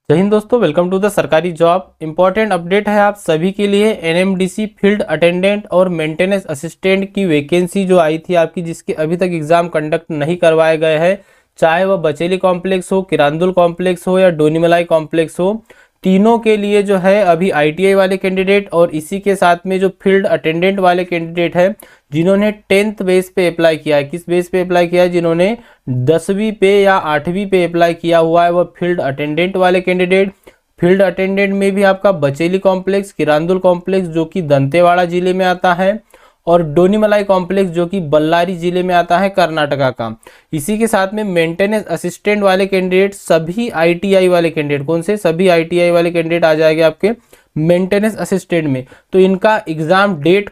जय हिंद दोस्तों, welcome to the सरकारी जॉब। इंपॉर्टेंट अपडेट है आप सभी के लिए। एनएमडीसी फील्ड अटेंडेंट और मेंटेनेंस असिस्टेंट की वैकेंसी जो आई थी आपकी, जिसके अभी तक एग्जाम कंडक्ट नहीं करवाए गए हैं, चाहे वह बचेली कॉम्प्लेक्स हो, किरांदुल कॉम्प्लेक्स हो या डोनीमलाई कॉम्प्लेक्स हो, तीनों के लिए जो है अभी आईटीआई वाले कैंडिडेट और इसी के साथ में जो फील्ड अटेंडेंट वाले कैंडिडेट है जिन्होंने 10th बेस पे अप्लाई किया है। किस बेस पे अप्लाई किया है? जिन्होंने 10वीं पे या 8वीं पे अप्लाई किया हुआ है वह फील्ड अटेंडेंट वाले कैंडिडेट। फील्ड अटेंडेंट में भी आपका बचेली कॉम्प्लेक्स, किरांदुल कॉम्प्लेक्स जो कि दंतेवाड़ा जिले में आता है, और डोनीमलाई कॉम्प्लेक्स जो कि बल्लारी जिले में आता है, कर्नाटका का। इसी के साथ में मेंटेनेंस असिस्टेंट वाले कैंडिडेट, सभी आईटीआई वाले कैंडिडेट, कौन से? सभी आईटीआई वाले कैंडिडेट आ जाएंगे आपके मेंटेनेंस असिस्टेंट में। तो इनका एग्जाम डेट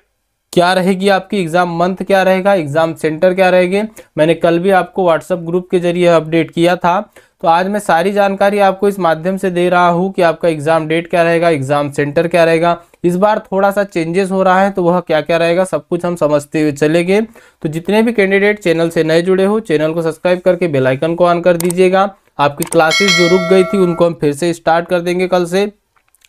क्या रहेगी, आपकी एग्जाम मंथ क्या रहेगा, एग्जाम सेंटर क्या रहेंगे, मैंने कल भी आपको व्हाट्सएप ग्रुप के जरिए अपडेट किया था। तो आज मैं सारी जानकारी आपको इस माध्यम से दे रहा हूं कि आपका एग्जाम डेट क्या रहेगा, एग्जाम सेंटर क्या रहेगा। इस बार थोड़ा सा चेंजेस हो रहा है, तो वह क्या क्या रहेगा सब कुछ हम समझते हुए चलेंगे। तो जितने भी कैंडिडेट चैनल से नए जुड़े हो, चैनल को सब्सक्राइब करके बेल आइकन को ऑन कर दीजिएगा। आपकी क्लासेस जो रुक गई थी उनको हम फिर से स्टार्ट कर देंगे, कल से,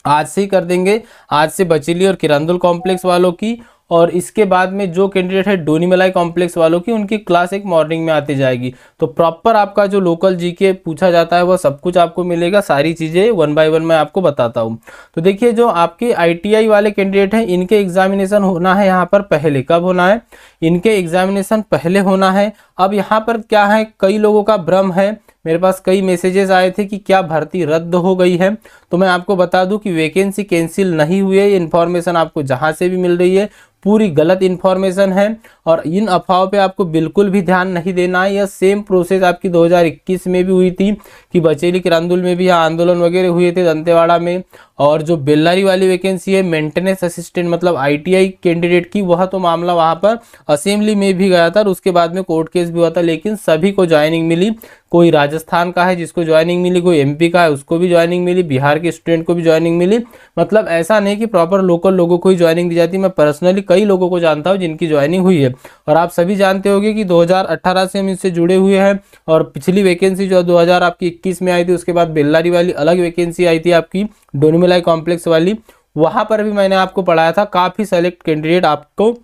आज से ही कर देंगे। आज से बचेली और किरांदुल कॉम्प्लेक्स वालों की, और इसके बाद में जो कैंडिडेट है डोनीमलाई कॉम्प्लेक्स वालों की, उनकी क्लास एक मॉर्निंग में आती जाएगी। तो प्रॉपर आपका जो लोकल जीके पूछा जाता है वह सब कुछ आपको मिलेगा। सारी चीज़ें वन बाय वन मैं आपको बताता हूँ। तो देखिए, जो आपके आईटीआई वाले कैंडिडेट हैं इनके एग्जामिनेशन होना है यहाँ पर पहले। कब होना है? इनके एग्जामिनेशन पहले होना है। अब यहाँ पर क्या है, कई लोगों का भ्रम है, मेरे पास कई मैसेजेस आए थे कि क्या भर्ती रद्द हो गई है। तो मैं आपको बता दूं कि वैकेंसी कैंसिल नहीं हुई है। ये इन्फॉर्मेशन आपको जहां से भी मिल रही है पूरी गलत इन्फॉर्मेशन है, और इन अफवाहों पे आपको बिल्कुल भी ध्यान नहीं देना है। यह सेम प्रोसेस आपकी 2021 में भी हुई थी कि बचेली किरांदुल में भी यहाँ आंदोलन वगैरह हुए थे दंतेवाड़ा में। और जो बेल्लारी वाली वैकेंसी है मेंटेनेंस असिस्टेंट मतलब आईटीआई कैंडिडेट की, वह तो मामला वहां पर असेंबली में भी गया था और उसके बाद में कोर्ट केस भी हुआ था, लेकिन सभी को ज्वाइनिंग मिली। कोई राजस्थान का है जिसको ज्वाइनिंग मिली, कोई एमपी का है उसको भी ज्वाइनिंग मिली, बिहार के स्टूडेंट को भी ज्वाइनिंग मिली। मतलब ऐसा नहीं कि प्रॉपर लोकल लोगों को ही ज्वाइनिंग दी जाती। मैं पर्सनली कई लोगों को जानता हूं जिनकी ज्वाइनिंग हुई है। और आप सभी जानते होंगे कि 2018 से हम इससे जुड़े हुए हैं, और पिछली वैकेंसी जो 2021 में आई थी, उसके बाद बेल्लारी वाली अलग वैकेंसी आई थी आपकी डोनीमलाई कॉम्प्लेक्स वाली, वहां पर भी मैंने आपको पढ़ाया था। काफी सेलेक्ट कैंडिडेट आपको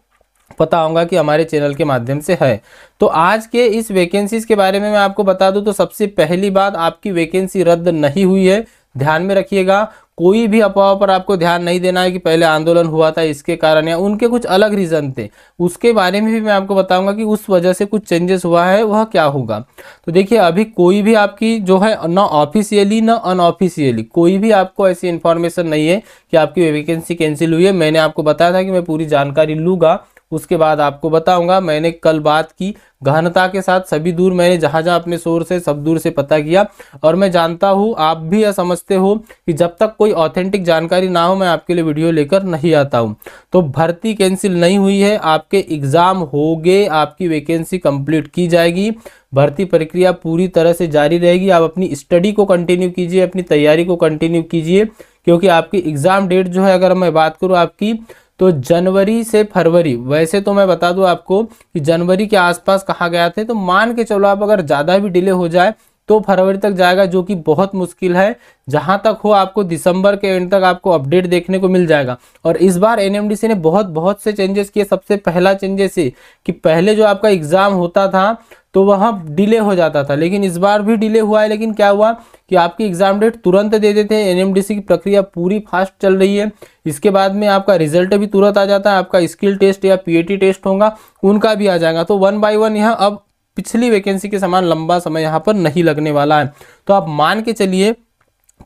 पता होगा कि हमारे चैनल के माध्यम से है। तो आज के इस वैकेंसीज के बारे में मैं आपको बता दूं तो सबसे पहली बात, आपकी वैकेंसी रद्द नहीं हुई है, ध्यान में रखिएगा। कोई भी अफवाह पर आपको ध्यान नहीं देना है कि पहले आंदोलन हुआ था इसके कारण या उनके कुछ अलग रीजन थे, उसके बारे में भी मैं आपको बताऊंगा कि उस वजह से कुछ चेंजेस हुआ है, वह क्या होगा। तो देखिए, अभी कोई भी आपकी जो है ना ऑफिशियली ना अनऑफिशियली कोई भी आपको ऐसी इंफॉर्मेशन नहीं है कि आपकी वैकेंसी कैंसिल हुई है। मैंने आपको बताया था कि मैं पूरी जानकारी लूंगा, उसके बाद आपको बताऊंगा। मैंने कल बात की गहनता के साथ, सभी दूर मैंने जहां जहां अपने सोर्स से सब दूर से पता किया, और मैं जानता हूं आप भी यह समझते हो कि जब तक कोई ऑथेंटिक जानकारी ना हो मैं आपके लिए वीडियो लेकर नहीं आता हूं। तो भर्ती कैंसिल नहीं हुई है, आपके एग्जाम हो गए, आपकी वैकेंसी कंप्लीट की जाएगी, भर्ती प्रक्रिया पूरी तरह से जारी रहेगी। आप अपनी स्टडी को कंटिन्यू कीजिए, अपनी तैयारी को कंटिन्यू कीजिए, क्योंकि आपकी एग्जाम डेट जो है, अगर मैं बात करूँ आपकी, तो जनवरी से फरवरी, वैसे तो मैं बता दूं आपको कि जनवरी के आसपास कहा गया थे, तो मान के चलो आप अगर ज़्यादा भी डिले हो जाए तो फरवरी तक जाएगा, जो कि बहुत मुश्किल है। जहां तक हो आपको दिसंबर के एंड तक आपको अपडेट देखने को मिल जाएगा। और इस बार एनएमडीसी ने बहुत से चेंजेस किए। सबसे पहला चेंजेस है कि पहले जो आपका एग्जाम होता था तो वह डिले हो जाता था, लेकिन इस बार भी डिले हुआ है। लेकिन क्या हुआ कि आपकी एग्जाम डेट तुरंत दे देते हैं। एनएमडीसी की प्रक्रिया पूरी फास्ट चल रही है। इसके बाद में आपका रिजल्ट भी तुरंत आ जाता है, आपका स्किल टेस्ट या पीएटी टेस्ट होगा उनका भी आ जाएगा। तो वन बाय वन यहाँ अब पिछली वैकेंसी के समान लंबा समय यहाँ पर नहीं लगने वाला है। तो आप मान के चलिए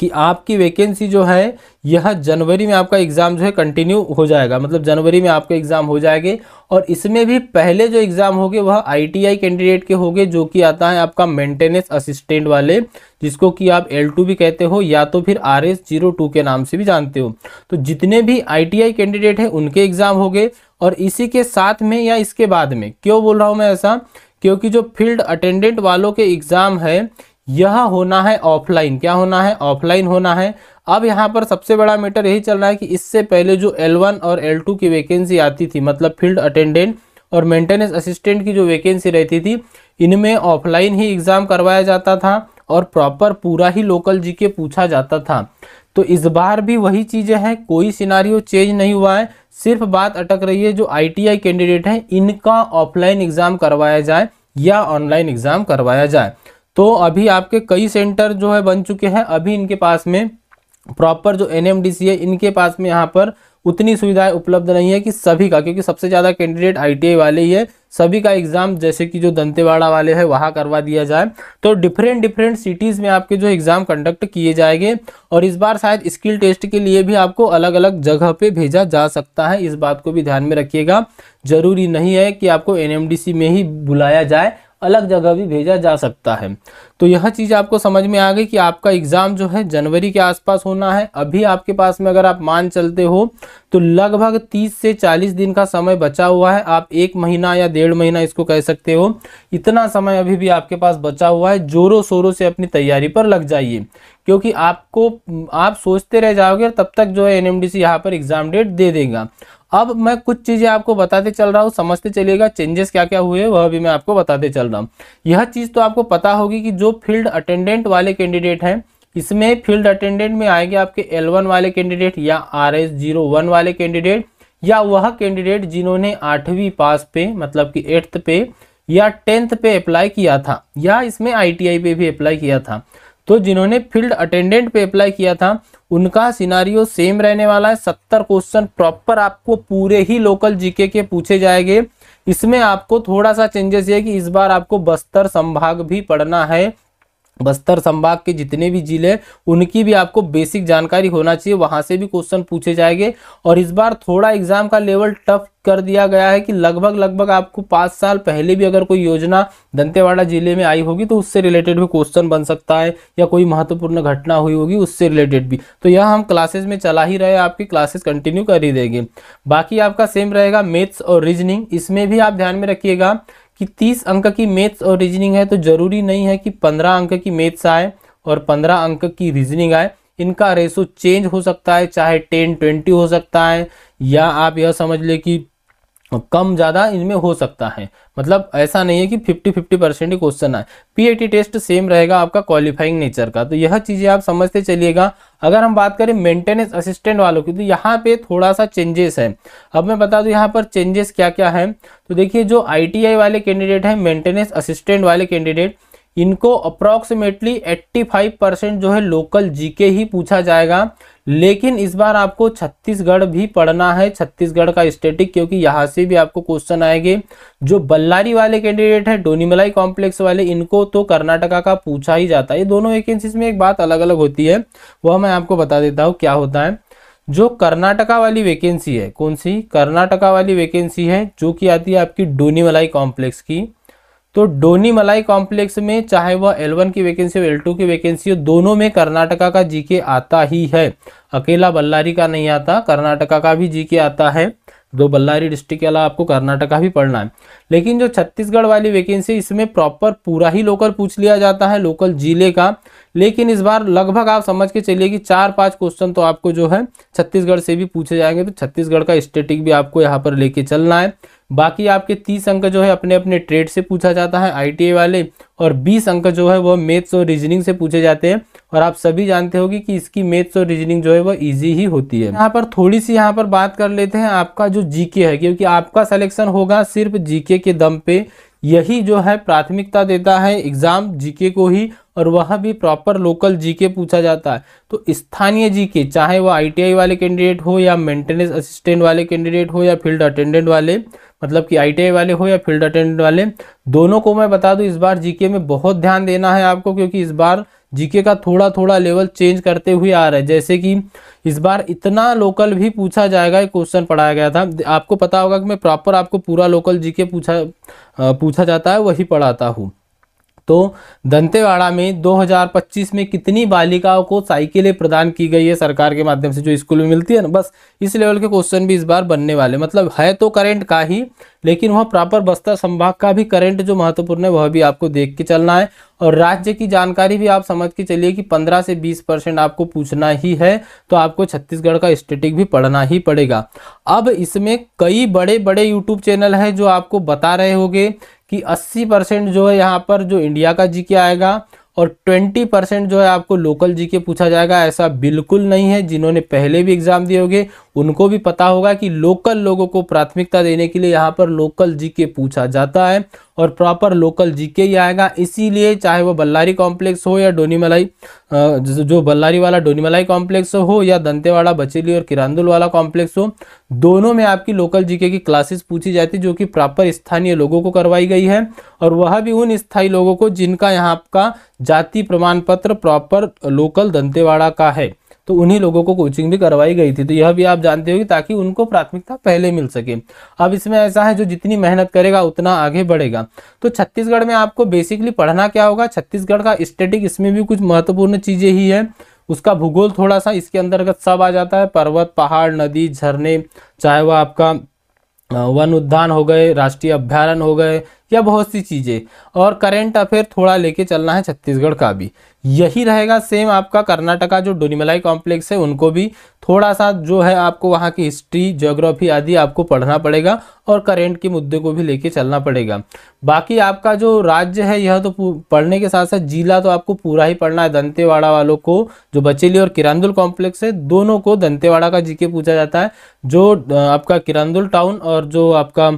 कि आपकी वैकेंसी जो है यह जनवरी में आपका एग्जाम जो है कंटिन्यू हो जाएगा, मतलब जनवरी में आपके एग्जाम हो जाएंगे। और इसमें भी पहले जो एग्जाम होंगे वह आईटीआई कैंडिडेट के होंगे, जो कि आता है आपका मेंटेनेंस असिस्टेंट वाले, जिसको कि आप L2 भी कहते हो या तो फिर RS02 के नाम से भी जानते हो। तो जितने भी आईटीआई कैंडिडेट हैं उनके एग्जाम होंगे। और इसी के साथ में या इसके बाद में, क्यों बोल रहा हूं मैं ऐसा, क्योंकि जो फील्ड अटेंडेंट वालों के एग्जाम है यह होना है ऑफलाइन। क्या होना है? ऑफलाइन होना है। अब यहाँ पर सबसे बड़ा मैटर यही चल रहा है कि इससे पहले जो L1 और L2 की वैकेंसी आती थी, मतलब फील्ड अटेंडेंट और मेंटेनेंस असिस्टेंट की जो वैकेंसी रहती थी, इनमें ऑफलाइन ही एग्जाम करवाया जाता था। और प्रॉपर पूरा ही लोकल जीके पूछा जाता था। तो इस बार भी वही चीजें हैं, कोई सिनारियो चेंज नहीं हुआ है, सिर्फ बात अटक रही है जो ITI कैंडिडेट हैं इनका ऑफलाइन एग्जाम करवाया जाए या ऑनलाइन एग्जाम करवाया जाए। तो अभी आपके कई सेंटर जो है बन चुके हैं, अभी इनके पास में प्रॉपर जो NMDC है इनके पास में यहाँ पर उतनी सुविधाएं उपलब्ध नहीं है कि सभी का, क्योंकि सबसे ज़्यादा कैंडिडेट ITI वाले ही है, सभी का एग्जाम जैसे कि जो दंतेवाड़ा वाले हैं वहाँ करवा दिया जाए। तो डिफरेंट सिटीज़ में आपके जो एग्ज़ाम कंडक्ट किए जाएंगे और इस बार शायद स्किल टेस्ट के लिए भी आपको अलग अलग जगह पे भेजा जा सकता है, इस बात को भी ध्यान में रखिएगा। जरूरी नहीं है कि आपको NMDC में ही बुलाया जाए, अलग जगह भी भेजा जा सकता है। तो यह चीज़ आपको समझ में आ गई कि आपका एग्ज़ाम जो है जनवरी के आसपास होना है। अभी आपके पास में अगर आप मान चलते हो तो लगभग 30 से 40 दिन का समय बचा हुआ है। आप 1 महीना या 1.5 महीना इसको कह सकते हो, इतना समय अभी भी आपके पास बचा हुआ है। जोरों शोरों से अपनी तैयारी पर लग जाइए, क्योंकि आप सोचते रह जाओगे तब तक जो है NMDC यहाँ पर एग्ज़ाम डेट दे देगा। अब मैं कुछ चीज़ें आपको बताते चल रहा हूँ, समझते चलिएगा चेंजेस क्या क्या हुए वह भी मैं आपको बताते चल रहा हूँ। यह चीज़ तो आपको पता होगी कि जो फील्ड अटेंडेंट वाले कैंडिडेट हैं, इसमें फील्ड अटेंडेंट में आएंगे आपके L1 वाले कैंडिडेट या RS01 वाले कैंडिडेट, या वह कैंडिडेट जिन्होंने 8वीं पास पे मतलब कि 8th पे या 10th पे अप्लाई किया था, या इसमें ITI पे भी अप्लाई किया था। तो जिन्होंने फील्ड अटेंडेंट पे अप्लाई किया था उनका सिनारियो सेम रहने वाला है। 70 क्वेश्चन प्रॉपर आपको पूरे ही लोकल जीके के पूछे जाएंगे। इसमें आपको थोड़ा सा चेंजेस ये कि इस बार आपको बस्तर संभाग भी पढ़ना है। बस्तर संभाग के जितने भी जिले उनकी भी आपको बेसिक जानकारी होना चाहिए, वहां से भी क्वेश्चन पूछे जाएंगे। और इस बार थोड़ा एग्जाम का लेवल टफ कर दिया गया है कि लगभग आपको 5 साल पहले भी अगर कोई योजना दंतेवाड़ा जिले में आई होगी तो उससे रिलेटेड भी क्वेश्चन बन सकता है, या कोई महत्वपूर्ण घटना हुई होगी उससे रिलेटेड भी। तो यह हम क्लासेस में चला ही रहे, आपकी क्लासेस कंटिन्यू कर ही देंगे। बाकी आपका सेम रहेगा मैथ्स और रीजनिंग, इसमें भी आप ध्यान में रखिएगा कि 30 अंक की मैथ्स और रीजनिंग है, तो जरूरी नहीं है कि 15 अंक की मैथ्स आए और 15 अंक की रीजनिंग आए। इनका रेशो चेंज हो सकता है, चाहे 10-20 हो सकता है, या आप यह समझ ले कि कम ज़्यादा इनमें हो सकता है। मतलब ऐसा नहीं है कि 50-50% ही क्वेश्चन आए। PAT टेस्ट सेम रहेगा आपका क्वालिफाइंग नेचर का। तो यह चीज़ें आप समझते चलिएगा। अगर हम बात करें मेंटेनेंस असिस्टेंट वालों की, तो यहाँ पे थोड़ा सा चेंजेस है। अब मैं बता दूं यहाँ पर चेंजेस क्या क्या है। तो देखिए, जो ITI वाले कैंडिडेट हैं, मेंटेनेंस असिस्टेंट वाले कैंडिडेट, इनको अप्रॉक्सीमेटली 85% जो है लोकल जीके ही पूछा जाएगा। लेकिन इस बार आपको छत्तीसगढ़ भी पढ़ना है, छत्तीसगढ़ का स्टैटिक, क्योंकि यहाँ से भी आपको क्वेश्चन आएंगे। जो बल्लारी वाले कैंडिडेट है, डोनीमलाई कॉम्प्लेक्स वाले, इनको तो कर्नाटका का पूछा ही जाता है। ये दोनों वैकेंसीज में एक बात अलग अलग होती है, वह मैं आपको बता देता हूँ क्या होता है। जो कर्नाटका वाली वैकेंसी है, कौन सी कर्नाटका वाली वैकेंसी है, जो कि आती है आपकी डोनीमलाई कॉम्प्लेक्स की। तो डोनीमलाई कॉम्प्लेक्स में चाहे वह L1 की वैकेंसी हो, L2 की वैकेंसी हो, दोनों में कर्नाटका का जीके आता ही है। अकेला बल्लारी का नहीं आता, कर्नाटका का भी जीके आता है। दो बल्लारी डिस्ट्रिक्ट के अलावा आपको कर्नाटका भी पढ़ना है। लेकिन जो छत्तीसगढ़ वाली वैकेंसी, इसमें प्रॉपर पूरा ही लोकल पूछ लिया जाता है, लोकल जिले का। लेकिन इस बार लगभग आप समझ के चलिए कि 4-5 क्वेश्चन तो आपको जो है छत्तीसगढ़ से भी पूछे जाएंगे। तो छत्तीसगढ़ का स्टैटिक भी आपको यहाँ पर लेके चलना है। बाकी आपके 30 अंक जो है अपने अपने ट्रेड से पूछा जाता है ITI वाले, और 20 अंक जो है वह मैथ्स और रीजनिंग से पूछे जाते हैं। और आप सभी जानते होगी कि इसकी मैथ्स और रीजनिंग जो है वह इजी ही होती है। यहाँ पर थोड़ी सी यहाँ पर बात कर लेते हैं आपका जो जीके है, क्योंकि आपका सिलेक्शन होगा सिर्फ जीके के दम पे। यही जो है प्राथमिकता देता है एग्जाम जीके को ही, और वह भी प्रॉपर लोकल जीके पूछा जाता है। तो स्थानीय जीके, चाहे वो ITI वाले कैंडिडेट हो या मेंटेनेंस असिस्टेंट वाले कैंडिडेट हो या फील्ड अटेंडेंट वाले, मतलब कि ITI वाले हो या फील्ड अटेंडेंट वाले, दोनों को मैं बता दूं इस बार जीके में बहुत ध्यान देना है आपको, क्योंकि इस बार जीके का थोड़ा थोड़ा लेवल चेंज करते हुए आ रहा है। जैसे कि इस बार इतना लोकल भी पूछा जाएगा, एक क्वेश्चन पढ़ाया गया था, आपको पता होगा कि मैं प्रॉपर आपको पूरा लोकल जीके पूछा जाता है वही पढ़ाता हूँ। तो दंतेवाड़ा में 2025 में कितनी बालिकाओं को साइकिलें प्रदान की गई है सरकार के माध्यम से, जो स्कूल में मिलती है ना, बस इस लेवल के क्वेश्चन भी इस बार बनने वाले। मतलब है तो करंट का ही, लेकिन वह प्रॉपर बस्तर संभाग का भी करंट जो महत्वपूर्ण है वह भी आपको देख के चलना है। और राज्य की जानकारी भी आप समझ के चलिए कि 15 से 20% आपको पूछना ही है। तो आपको छत्तीसगढ़ का स्टैटिक भी पढ़ना ही पड़ेगा। अब इसमें कई बड़े बड़े यूट्यूब चैनल हैं जो आपको बता रहे होंगे कि 80% जो है यहाँ पर जो इंडिया का जीके आएगा और 20% जो है आपको लोकल जीके पूछा जाएगा। ऐसा बिल्कुल नहीं है, जिन्होंने पहले भी एग्जाम दिए होंगे उनको भी पता होगा कि लोकल लोगों को प्राथमिकता देने के लिए यहाँ पर लोकल जीके पूछा जाता है और प्रॉपर लोकल जीके ही आएगा। इसीलिए चाहे वो बल्लारी कॉम्प्लेक्स हो या डोनीमलाई, जो बल्लारी वाला डोनीमलाई कॉम्प्लेक्स हो या दंतेवाड़ा बचेली और किरांदुल वाला कॉम्प्लेक्स हो, दोनों में आपकी लोकल जीके की क्लासेस पूछी जाती है, जो कि प्रॉपर स्थानीय लोगों को करवाई गई है, और वह भी उन स्थायी लोगों को जिनका यहाँ का जाति प्रमाण पत्र प्रॉपर लोकल दंतेवाड़ा का है, तो उन्हीं लोगों को कोचिंग भी करवाई गई थी। तो यह भी आप जानते होंगे, ताकि उनको प्राथमिकता पहले मिल सके। अब इसमें ऐसा है, जो जितनी मेहनत करेगा उतना आगे बढ़ेगा। तो छत्तीसगढ़ में आपको बेसिकली पढ़ना क्या होगा, छत्तीसगढ़ का स्टैटिक, इसमें भी कुछ महत्वपूर्ण चीजें ही है। उसका भूगोल थोड़ा सा इसके अंतर्गत सब आ जाता है, पर्वत, पहाड़, नदी, झरने, चाहे वह आपका वन उद्यान हो गए, राष्ट्रीय अभ्यारण्य हो गए, या बहुत सी चीजें, और करंट अफेयर थोड़ा लेके चलना है छत्तीसगढ़ का भी। यही रहेगा सेम आपका कर्नाटका जो डोनीमलाई कॉम्प्लेक्स है, उनको भी थोड़ा सा जो है आपको वहाँ की हिस्ट्री, ज्योग्राफी आदि आपको पढ़ना पड़ेगा, और करंट के मुद्दे को भी लेके चलना पड़ेगा। बाकी आपका जो राज्य है यह तो पढ़ने के साथ साथ जिला तो आपको पूरा ही पढ़ना है। दंतेवाड़ा वालों को, जो बचेली और किरांदुल कॉम्प्लेक्स है, दोनों को दंतेवाड़ा का जीके पूछा जाता है। जो आपका किरांदुल टाउन और जो आपका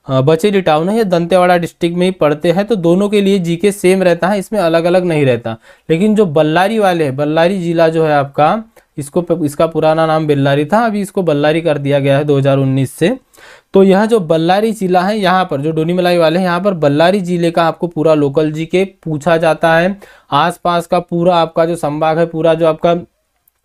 बचेली टाउन है, ये दंतेवाड़ा डिस्ट्रिक्ट में ही पड़ते हैं, तो दोनों के लिए जीके सेम रहता है, इसमें अलग अलग नहीं रहता। लेकिन जो बल्लारी वाले हैं, बल्लारी जिला जो है आपका, इसका पुराना नाम बेल्लारी था, अभी इसको बल्लारी कर दिया गया है 2019 से। तो यह जो बल्लारी जिला है, यहाँ पर जो डोनीमलाई वाले हैं, यहाँ पर बल्लारी जिले का आपको पूरा लोकल जीके पूछा जाता है। आसपास का पूरा आपका जो संभाग है, पूरा जो आपका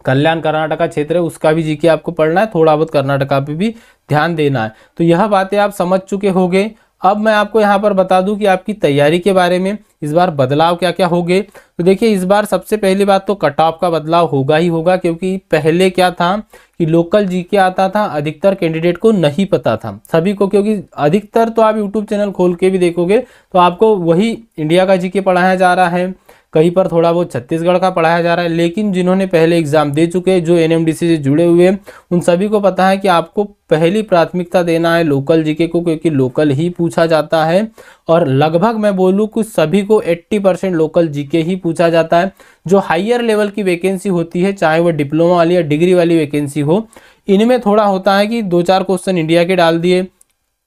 कल्याण कर्नाटका क्षेत्र है, उसका भी जीके आपको पढ़ना है, थोड़ा बहुत कर्नाटका पे भी ध्यान देना है। तो यह बातें आप समझ चुके होंगे। अब मैं आपको यहाँ पर बता दूं कि आपकी तैयारी के बारे में इस बार बदलाव क्या क्या होंगे। तो देखिए, इस बार सबसे पहली बात तो कट ऑफ का बदलाव होगा ही होगा, क्योंकि पहले क्या था कि लोकल जीके आता था, अधिकतर कैंडिडेट को नहीं पता था, सभी को, क्योंकि अधिकतर तो आप यूट्यूब चैनल खोल के भी देखोगे तो आपको वही इंडिया का जीके पढ़ाया जा रहा है, कहीं पर थोड़ा बहुत छत्तीसगढ़ का पढ़ाया जा रहा है। लेकिन जिन्होंने पहले एग्जाम दे चुके हैं, जो एनएमडीसी से जुड़े हुए हैं, उन सभी को पता है कि आपको पहली प्राथमिकता देना है लोकल जीके को, क्योंकि लोकल ही पूछा जाता है। और लगभग मैं बोलूँ कुछ सभी को 80% लोकल जीके ही पूछा जाता है। जो हाईयर लेवल की वैकेंसी होती है, चाहे वह डिप्लोमा वाली या डिग्री वाली वैकेंसी हो, इनमें थोड़ा होता है कि 2-4 क्वेश्चन इंडिया के डाल दिए,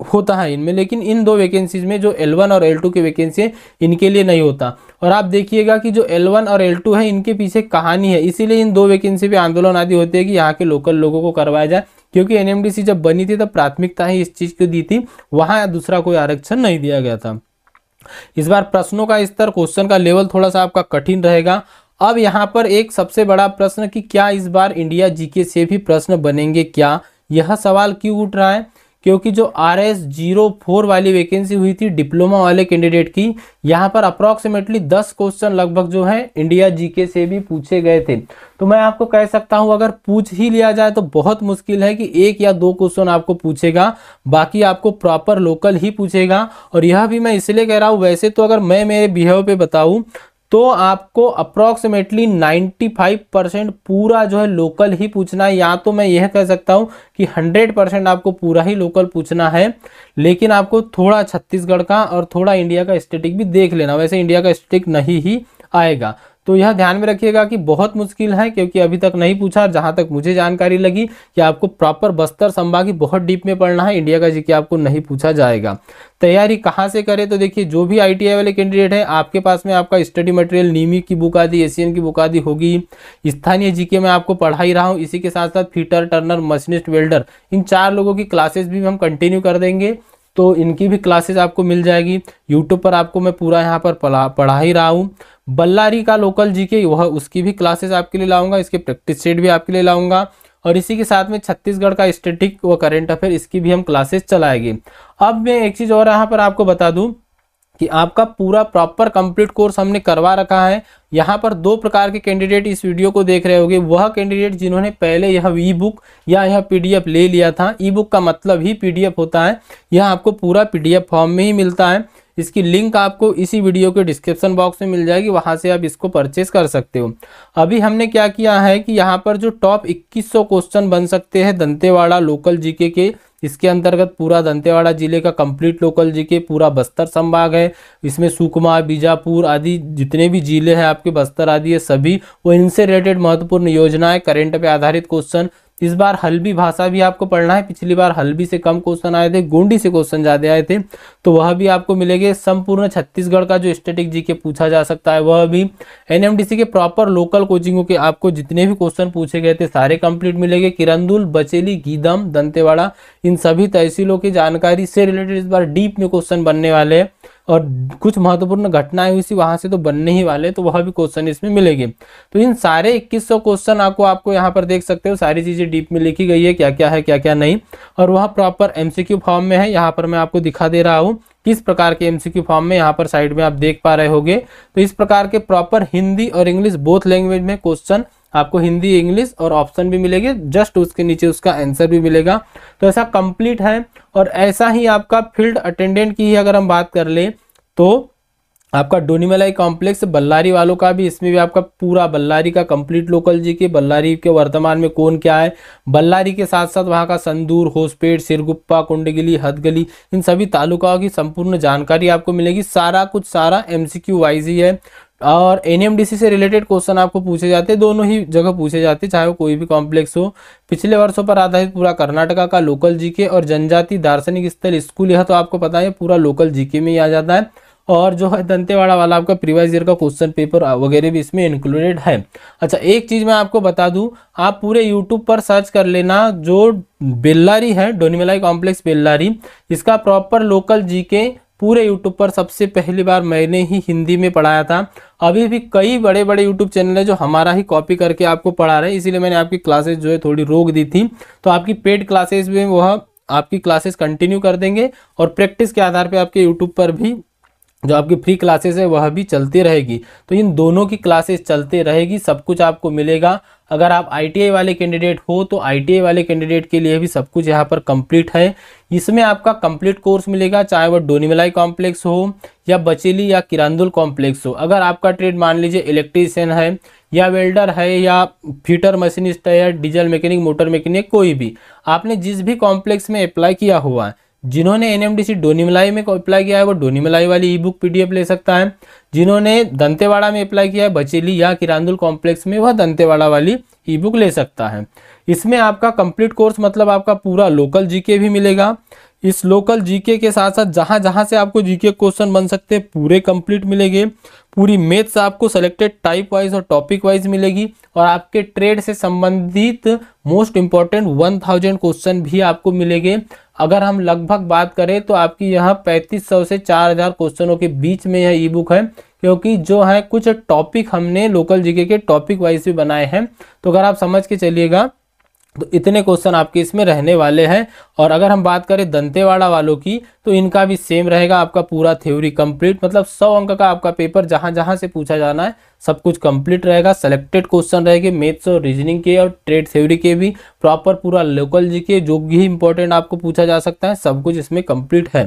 होता है इनमें। लेकिन इन दो वैकेंसीज में जो L1 और L2 की वैकेंसी है, इनके लिए नहीं होता। और आप देखिएगा कि जो L1 और L2 है, इनके पीछे कहानी है, इसीलिए इन दो वैकेंसी पे आंदोलन आदि होते हैं कि यहाँ के लोकल लोगों को करवाया जाए। क्योंकि एनएमडीसी जब बनी थी तब प्राथमिकता ही इस चीज को दी थी, वहां दूसरा कोई आरक्षण नहीं दिया गया था। इस बार प्रश्नों का स्तर, क्वेश्चन का लेवल थोड़ा सा आपका कठिन रहेगा। अब यहाँ पर एक सबसे बड़ा प्रश्न कि क्या इस बार इंडिया जीके से भी प्रश्न बनेंगे क्या, यह सवाल क्यों उठ रहा है? क्योंकि जो RS04 वाली वैकेंसी हुई थी डिप्लोमा वाले कैंडिडेट की, यहाँ पर अप्रॉक्सीमेटली 10 क्वेश्चन लगभग जो है इंडिया जीके से भी पूछे गए थे। तो मैं आपको कह सकता हूँ अगर पूछ ही लिया जाए तो बहुत मुश्किल है कि 1 या 2 क्वेश्चन आपको पूछेगा, बाकी आपको प्रॉपर लोकल ही पूछेगा। और यह भी मैं इसलिए कह रहा हूँ, वैसे तो अगर मैं मेरे बिहेव पे बताऊँ तो आपको अप्रॉक्सीमेटली 95% पूरा जो है लोकल ही पूछना है, या तो मैं यह कह सकता हूं कि 100% आपको पूरा ही लोकल पूछना है। लेकिन आपको थोड़ा छत्तीसगढ़ का और थोड़ा इंडिया का स्टैटिक भी देख लेना, वैसे इंडिया का स्टैटिक नहीं ही आएगा। तो यह ध्यान में रखिएगा कि बहुत मुश्किल है, क्योंकि अभी तक नहीं पूछा। जहां तक मुझे जानकारी लगी कि आपको प्रॉपर बस्तर संभाग की बहुत डीप में पढ़ना है, इंडिया का जीके आपको नहीं पूछा जाएगा। तैयारी कहां से करें? तो देखिए, जो भी ITI वाले कैंडिडेट है, आपके पास में आपका स्टडी मटेरियल नीमी की बुक आदि, एशियन की बुक आदि होगी। स्थानीय जीके में आपको पढ़ा ही रहा हूँ, इसी के साथ साथ फिटर, टर्नर, मशीनिस्ट, वेल्डर, इन 4 लोगों की क्लासेस भी हम कंटिन्यू कर देंगे, तो इनकी भी क्लासेस आपको मिल जाएगी। यूट्यूब पर आपको मैं पूरा यहाँ पर पढ़ा ही रहा हूँ। बल्लारी का लोकल जीके, वह उसकी भी क्लासेस आपके लिए लाऊंगा, इसके प्रैक्टिस सेट भी आपके लिए लाऊंगा। और इसी के साथ में छत्तीसगढ़ का स्टैटिक व करंट अफेयर, इसकी भी हम क्लासेस चलाएंगे। अब मैं एक चीज़ और यहाँ पर आपको बता दूँ कि आपका पूरा प्रॉपर कंप्लीट कोर्स हमने करवा रखा है। यहाँ पर 2 प्रकार के कैंडिडेट इस वीडियो को देख रहे होंगे। वह कैंडिडेट जिन्होंने पहले यह ई बुक या यह PDF ले लिया था, ई बुक का मतलब ही PDF होता है, यह आपको पूरा PDF फॉर्म में ही मिलता है। इसकी लिंक आपको इसी वीडियो के डिस्क्रिप्शन बॉक्स में मिल जाएगी, वहां से आप इसको परचेस कर सकते हो। अभी हमने क्या किया है कि यहाँ पर जो टॉप 2100 क्वेश्चन बन सकते हैं दंतेवाड़ा लोकल जीके के, इसके अंतर्गत पूरा दंतेवाड़ा जिले का कंप्लीट लोकल जीके, पूरा बस्तर संभाग है, इसमें सुकमा, बीजापुर आदि जितने भी जिले हैं आपके बस्तर आदि है सभी, वो इनसे रिलेटेड महत्वपूर्ण योजनाएं, करंट पे आधारित क्वेश्चन। इस बार हल्बी भाषा भी आपको पढ़ना है, पिछली बार हल्बी से कम क्वेश्चन आए थे, गोंडी से क्वेश्चन ज्यादा आए थे, तो वह भी आपको मिलेंगे। संपूर्ण छत्तीसगढ़ का जो स्टैटिक जीके पूछा जा सकता है वह भी, एनएमडीसी के प्रॉपर लोकल कोचिंगों के आपको जितने भी क्वेश्चन पूछे गए थे सारे कंप्लीट मिलेंगे। किरंदुल, बचेली, गीदम, दंतेवाड़ा, इन सभी तहसीलों की जानकारी से रिलेटेड इस बार डीप में क्वेश्चन बनने वाले हैं, और कुछ महत्वपूर्ण घटनाएं हुई थी वहां से तो बनने ही वाले, तो वह भी क्वेश्चन इसमें मिलेंगे। तो इन सारे 2100 क्वेश्चन आपको यहाँ पर देख सकते हो, सारी चीजें डीप में लिखी गई है, क्या क्या है क्या क्या नहीं, और वह प्रॉपर एमसीक्यू फॉर्म में है। यहाँ पर मैं आपको दिखा दे रहा हूँ किस प्रकार के एमसीक्यू फॉर्म में, यहाँ पर साइड में आप देख पा रहे होंगे। तो इस प्रकार के प्रॉपर हिंदी और इंग्लिश बोथ लैंग्वेज में क्वेश्चन आपको हिंदी इंग्लिश और ऑप्शन भी मिलेंगे, जस्ट उसके नीचे उसका आंसर भी मिलेगा। तो ऐसा कंप्लीट है। और ऐसा ही आपका फील्ड अटेंडेंट की ही अगर हम बात कर ले तो आपका डोनीमलाई कॉम्प्लेक्स बल्लारी वालों का भी, इसमें भी आपका पूरा बल्लारी का कंप्लीट लोकल जीके, बल्लारी के वर्तमान में कौन क्या है, बल्लारी के साथ साथ वहां का संदूर, होसपेट, सिरगुप्पा, कुंडगिली, हथगली, इन सभी तालुकाओं की संपूर्ण जानकारी आपको मिलेगी। सारा कुछ सारा एमसीक्यू वाइज ही है। और एनएमडीसी से रिलेटेड क्वेश्चन आपको पूछे जाते हैं, दोनों ही जगह पूछे जाते हैं, चाहे वो कोई भी कॉम्प्लेक्स हो। पिछले वर्षों पर आधारित पूरा कर्नाटका का लोकल जीके, और जनजाति दार्शनिक स्थल स्कूल, यह तो आपको पता है पूरा लोकल जीके में ही आ जाता है। और जो है दंतेवाड़ा वाला आपका प्रीवियस ईयर का क्वेश्चन पेपर वगैरह भी इसमें इंक्लूडेड है। अच्छा, एक चीज मैं आपको बता दूं, आप पूरे यूट्यूब पर सर्च कर लेना, जो बेल्लारी है डोनीमलाई कॉम्प्लेक्स बेल्लारी, इसका प्रॉपर लोकल जीके पूरे यूट्यूब पर सबसे पहली बार मैंने ही हिंदी में पढ़ाया था। अभी भी कई बड़े बड़े यूट्यूब चैनल है जो हमारा ही कॉपी करके आपको पढ़ा रहे हैं, इसीलिए मैंने आपकी क्लासेस जो है थोड़ी रोक दी थी। तो आपकी पेड क्लासेस में वह आपकी क्लासेस कंटिन्यू कर देंगे, और प्रैक्टिस के आधार पर आपके यूट्यूब पर भी जो आपकी फ्री क्लासेस है वह भी चलती रहेगी। तो इन दोनों की क्लासेस चलते रहेगी, सब कुछ आपको मिलेगा। अगर आप आईटीआई वाले कैंडिडेट हो तो आईटीआई वाले कैंडिडेट के लिए भी सब कुछ यहाँ पर कंप्लीट है। इसमें आपका कंप्लीट कोर्स मिलेगा, चाहे वह डोनीमलाई कॉम्प्लेक्स हो या बचेली या किरंदुल कॉम्प्लेक्स हो। अगर आपका ट्रेड मान लीजिए इलेक्ट्रीशियन है या वेल्डर है या फिटर मशीनिस्ट है या डीजल मैकेनिक, मोटर मैकेनिक, कोई भी आपने जिस भी कॉम्प्लेक्स में अप्लाई किया हुआ है, जिन्होंने एनएमडीसी डोनीमलाई में अप्लाई किया है वो डोनीमलाई वाली ई बुक पीडीएफ ले सकता है, जिन्होंने दंतेवाड़ा में अप्लाई किया है बचेली या किरंदुल कॉम्प्लेक्स में, वह दंतेवाड़ा वाली ई बुक ले सकता है। इसमें आपका कंप्लीट कोर्स मतलब आपका पूरा लोकल जीके भी मिलेगा। इस लोकल जीके के साथ साथ जहां जहां से आपको जीके क्वेश्चन बन सकते हैं पूरे कंप्लीट मिलेंगे। पूरी मैथ्स आपको सेलेक्टेड टाइप वाइज और टॉपिक वाइज मिलेगी, और आपके ट्रेड से संबंधित मोस्ट इंपॉर्टेंट 1000 क्वेश्चन भी आपको मिलेंगे। अगर हम लगभग बात करें तो आपकी यहाँ 3500 से 4000 क्वेश्चनों के बीच में यह ई बुक है, क्योंकि जो है कुछ टॉपिक हमने लोकल जीके के टॉपिक वाइज भी बनाए हैं। तो अगर आप समझ के चलिएगा तो इतने क्वेश्चन आपके इसमें रहने वाले हैं। और अगर हम बात करें दंतेवाड़ा वालों की तो इनका भी सेम रहेगा, आपका पूरा थ्योरी कंप्लीट, मतलब 100 अंक का आपका पेपर जहां जहां से पूछा जाना है सब कुछ कंप्लीट रहेगा। सेलेक्टेड क्वेश्चन रहेंगे मैथ्स और रीजनिंग के और ट्रेड थ्योरी के भी, प्रॉपर पूरा लोकल जीके जो भी इंपॉर्टेंट आपको पूछा जा सकता है सब कुछ इसमें कंप्लीट है।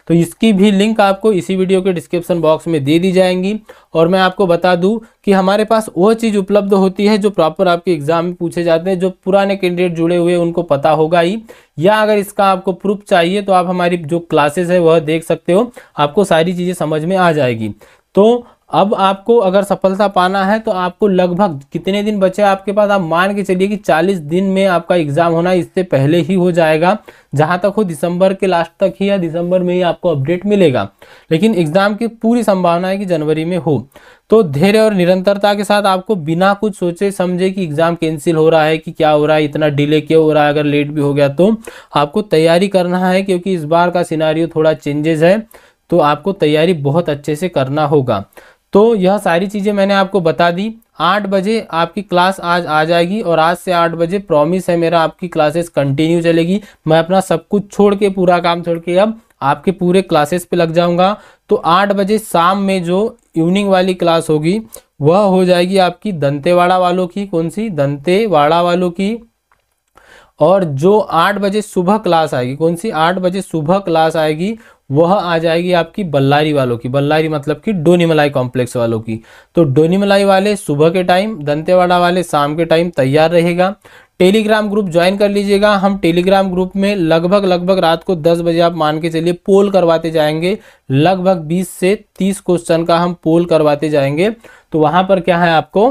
तो इसकी भी लिंक आपको इसी वीडियो के डिस्क्रिप्शन बॉक्स में दे दी जाएंगी। और मैं आपको बता दूं कि हमारे पास वो चीज़ उपलब्ध होती है जो प्रॉपर आपके एग्जाम में पूछे जाते हैं, जो पुराने कैंडिडेट जुड़े हुए उनको पता होगा ही, या अगर इसका आपको प्रूफ चाहिए तो आप हमारी जो क्लासेस है वह देख सकते हो, आपको सारी चीज़ें समझ में आ जाएगी। तो अब आपको अगर सफलता पाना है तो आपको लगभग कितने दिन बचे आपके पास, आप मान के चलिए कि 40 दिन में आपका एग्जाम होना, इससे पहले ही हो जाएगा, जहां तक हो दिसंबर के लास्ट तक ही या दिसंबर में ही आपको अपडेट मिलेगा। लेकिन एग्जाम की पूरी संभावना है कि जनवरी में हो। तो धैर्य और निरंतरता के साथ आपको बिना कुछ सोचे समझे कि एग्जाम कैंसिल हो रहा है कि क्या हो रहा है, इतना डिले क्यों हो रहा है, अगर लेट भी हो गया तो आपको तैयारी करना है, क्योंकि इस बार का सिनारियो थोड़ा चेंजेस है, तो आपको तैयारी बहुत अच्छे से करना होगा। तो यह सारी चीज़ें मैंने आपको बता दी। 8 बजे आपकी क्लास आज आ जाएगी, और आज से 8 बजे प्रॉमिस है मेरा आपकी क्लासेस कंटिन्यू चलेगी। मैं अपना सब कुछ छोड़ के, पूरा काम छोड़ के अब आपके पूरे क्लासेस पे लग जाऊंगा। तो 8 बजे शाम में जो इवनिंग वाली क्लास होगी वह हो जाएगी आपकी दंतेवाड़ा वालों की, कौन सी, दंतेवाड़ा वालों की। और जो 8 बजे सुबह क्लास आएगी, कौन सी 8 बजे सुबह क्लास आएगी, वह आ जाएगी आपकी बल्लारी वालों की। बल्लारी मतलब कि डोनीमलाई कॉम्प्लेक्स वालों की। तो डोनीमलाई वाले सुबह के टाइम, दंतेवाड़ा वाले शाम के टाइम तैयार रहेगा। टेलीग्राम ग्रुप ज्वाइन कर लीजिएगा। हम टेलीग्राम ग्रुप में लगभग रात को 10 बजे आप मान के चलिए पोल करवाते जाएंगे। लगभग 20 से 30 क्वेश्चन का हम पोल करवाते जाएंगे। तो वहां पर क्या है, आपको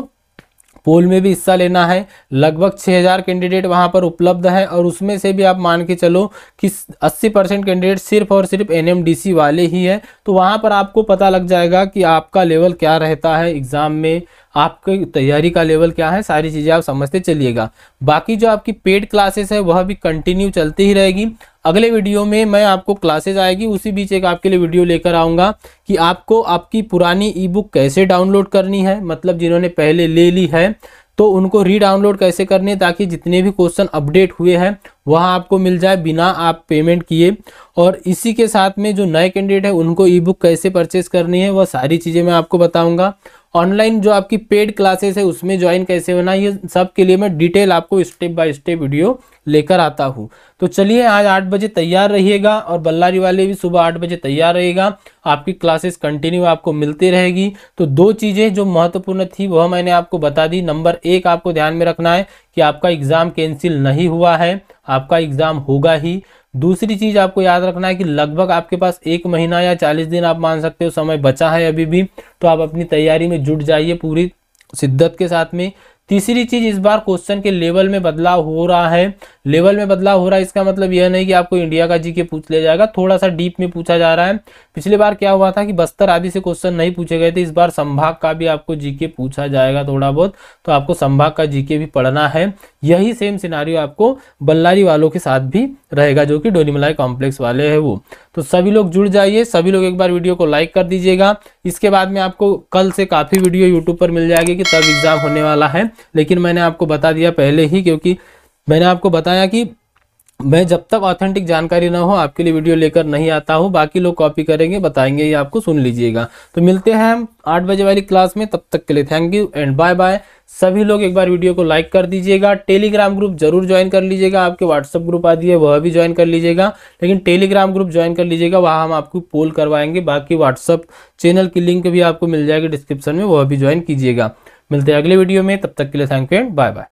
पोल में भी हिस्सा लेना है। लगभग 6000 कैंडिडेट वहां पर उपलब्ध है और उसमें से भी आप मान के चलो कि 80% कैंडिडेट सिर्फ और सिर्फ एनएमडीसी वाले ही है। तो वहां पर आपको पता लग जाएगा कि आपका लेवल क्या रहता है एग्जाम में, आपकी तैयारी का लेवल क्या है, सारी चीज़ें आप समझते चलिएगा। बाकी जो आपकी पेड क्लासेस है वह भी कंटिन्यू चलती ही रहेगी। अगले वीडियो में मैं आपको क्लासेस आएगी, उसी बीच एक आपके लिए वीडियो लेकर आऊँगा कि आपको आपकी पुरानी ई बुक कैसे डाउनलोड करनी है, मतलब जिन्होंने पहले ले ली है तो उनको री डाउनलोड कैसे करनी है, ताकि जितने भी क्वेश्चन अपडेट हुए हैं वह आपको मिल जाए बिना आप पेमेंट किए। और इसी के साथ में जो नए कैंडिडेट है उनको ई बुक कैसे परचेस करनी है, वह सारी चीज़ें मैं आपको बताऊंगा। ऑनलाइन जो आपकी पेड क्लासेस है उसमें ज्वाइन कैसे होना, ये सब के लिए मैं डिटेल आपको स्टेप बाय स्टेप वीडियो लेकर आता हूँ। तो चलिए आज 8 बजे तैयार रहिएगा और बल्लारी वाले भी सुबह 8 बजे तैयार रहेगा। आपकी क्लासेस कंटिन्यू आपको मिलती रहेगी। तो 2 चीज़ें जो महत्वपूर्ण थी वह मैंने आपको बता दी। नंबर 1 आपको ध्यान में रखना है कि आपका एग्ज़ाम कैंसिल नहीं हुआ है, आपका एग्ज़ाम होगा ही। दूसरी चीज़ आपको याद रखना है कि लगभग आपके पास 1 महीना या 40 दिन आप मान सकते हो समय बचा है अभी भी। तो आप अपनी तैयारी में जुट जाइए पूरी शिद्दत के साथ में। तीसरी चीज, इस बार क्वेश्चन के लेवल में बदलाव हो रहा है। लेवल में बदलाव हो रहा है इसका मतलब यह नहीं कि आपको इंडिया का जीके पूछ लिया जाएगा, थोड़ा सा डीप में पूछा जा रहा है। पिछली बार क्या हुआ था कि बस्तर आदि से क्वेश्चन नहीं पूछे गए थे, इस बार संभाग का भी आपको जीके पूछा जाएगा थोड़ा बहुत, तो आपको संभाग का जीके भी पढ़ना है। यही सेम सिनारियो आपको बल्लारी वालों के साथ भी रहेगा जो कि डोनीमलाई कॉम्प्लेक्स वाले हैं वो। तो सभी लोग जुड़ जाइए, सभी लोग एक बार वीडियो को लाइक कर दीजिएगा। इसके बाद में आपको कल से काफ़ी वीडियो यूट्यूब पर मिल जाएगी कि तब एग्जाम होने वाला है, लेकिन मैंने आपको बता दिया पहले ही, क्योंकि मैंने आपको बताया कि मैं जब तक ऑथेंटिक जानकारी ना हो आपके लिए वीडियो लेकर नहीं आता हूँ। बाकी लोग कॉपी करेंगे, बताएंगे, ये आपको सुन लीजिएगा। तो मिलते हैं हम 8 बजे वाली क्लास में, तब तक के लिए thank you and bye bye. सभी लोग एक बार वीडियो को लाइक कर दीजिएगा। टेलीग्राम ग्रुप जरूर ज्वाइन कर लीजिएगा, आपके व्हाट्सअप ग्रुप आदि है वह भी ज्वाइन कर लीजिएगा, लेकिन टेलीग्राम ग्रुप ज्वाइन कर लीजिएगा, वहाँ हम आपको पोल करवाएंगे। बाकी व्हाट्सअप चैनल की लिंक भी आपको मिल जाएगी डिस्क्रिप्शन में, वह भी ज्वाइन कीजिएगा। मिलते हैं अगले वीडियो में, तब तक के लिए thank you and bye bye.